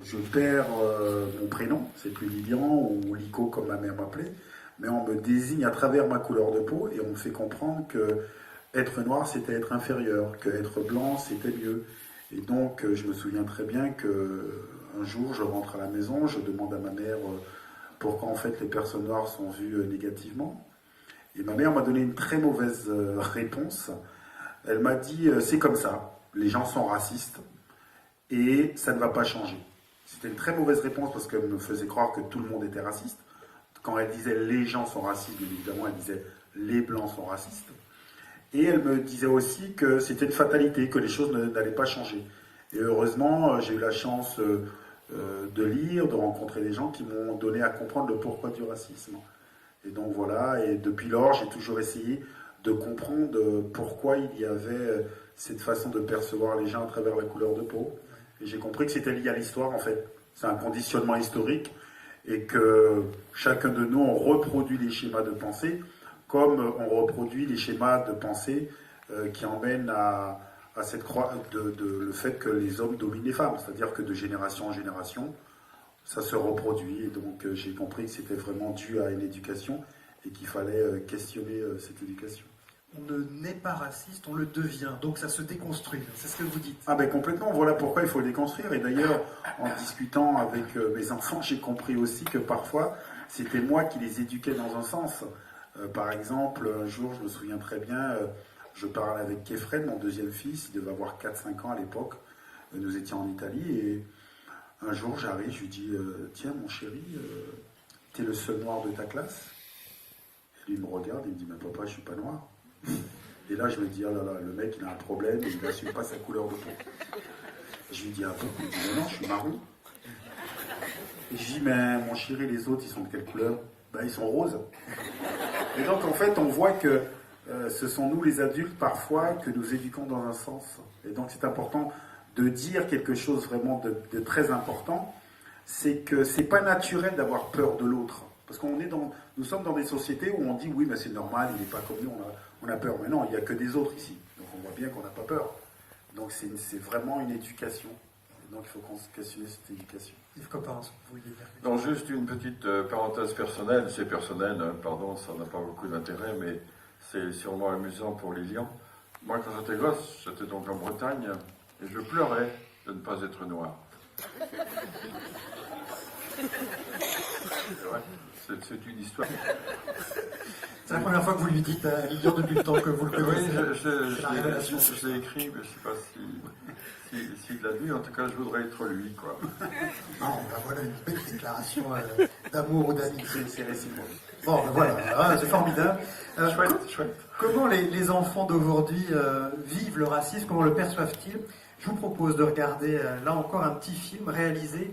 Je perds mon prénom, c'est plus Lilian ou Lico comme ma mère m'appelait, mais on me désigne à travers ma couleur de peau et on me fait comprendre que être noir c'était être inférieur, que être blanc c'était mieux. Et donc je me souviens très bien que un jour je rentre à la maison, je demande à ma mère pourquoi en fait les personnes noires sont vues négativement. Et ma mère m'a donné une très mauvaise réponse. Elle m'a dit c'est comme ça, les gens sont racistes et ça ne va pas changer. C'était une très mauvaise réponse parce qu'elle me faisait croire que tout le monde était raciste. Quand elle disait les gens sont racistes, bien évidemment, elle disait les blancs sont racistes. Et elle me disait aussi que c'était une fatalité, que les choses n'allaient pas changer. Et heureusement, j'ai eu la chance de lire, de rencontrer des gens qui m'ont donné à comprendre le pourquoi du racisme. Et donc voilà, et depuis lors, j'ai toujours essayé de comprendre pourquoi il y avait cette façon de percevoir les gens à travers la couleur de peau. Et j'ai compris que c'était lié à l'histoire en fait. C'est un conditionnement historique et que chacun de nous, on reproduit les schémas de pensée comme on reproduit les schémas de pensée qui emmènent à le fait que les hommes dominent les femmes. C'est-à-dire que de génération en génération, ça se reproduit. Et donc j'ai compris que c'était vraiment dû à une éducation et qu'il fallait questionner cette éducation. On ne naît pas raciste, on le devient. Donc ça se déconstruit. C'est ce que vous dites. Ah ben complètement, voilà pourquoi il faut le déconstruire. Et d'ailleurs, en discutant avec mes enfants, j'ai compris aussi que parfois, c'était moi qui les éduquais dans un sens. Par exemple, un jour, je me souviens très bien, je parlais avec Kefren, mon deuxième fils, il devait avoir 4-5 ans à l'époque. Nous étions en Italie et un jour, j'arrive, je lui dis tiens, mon chéri, t'es le seul noir de ta classe? Et lui, il me regarde et il me dit mais papa, je suis pas noir. Et là, je me dis, oh là là, le mec, il a un problème, il n'assume pas sa couleur de peau. Je lui dis, ah bon? Il me dit, non, je suis marron. Et je dis, mais mon chéri, les autres, ils sont de quelle couleur? Ben, ils sont roses. Et donc, en fait, on voit que ce sont nous, les adultes, parfois, que nous éduquons dans un sens. Et donc, c'est important de dire quelque chose vraiment de très important, c'est que c'est pas naturel d'avoir peur de l'autre. Parce nous sommes dans des sociétés où on dit oui, mais c'est normal, il n'est pas comme nous, on a peur. Mais non, il n'y a que des autres ici. Donc on voit bien qu'on n'a pas peur. Donc c'est vraiment une éducation. Et donc il faut questionner cette éducation. Yves Coppens, vous vouliez dire? Non, juste une petite parenthèse personnelle. C'est personnel, hein, pardon, ça n'a pas beaucoup d'intérêt, mais c'est sûrement amusant pour Lilian. Moi, quand j'étais gosse, j'étais donc en Bretagne, et je pleurais de ne pas être noir. C'est vrai. C'est une histoire. C'est la première fois que vous lui dites à Lilian depuis le temps que vous le connaissez. Oui, je l'ai écrit, mais je ne sais pas s'il l'a lu. En tout cas, je voudrais être lui, quoi. Non, ben voilà une belle déclaration d'amour ou d'amitié. C'est réciproque. Bon, ben voilà, c'est formidable. Chouette. Comment les enfants d'aujourd'hui vivent le racisme? Comment le perçoivent-ils? Je vous propose de regarder là encore un petit film réalisé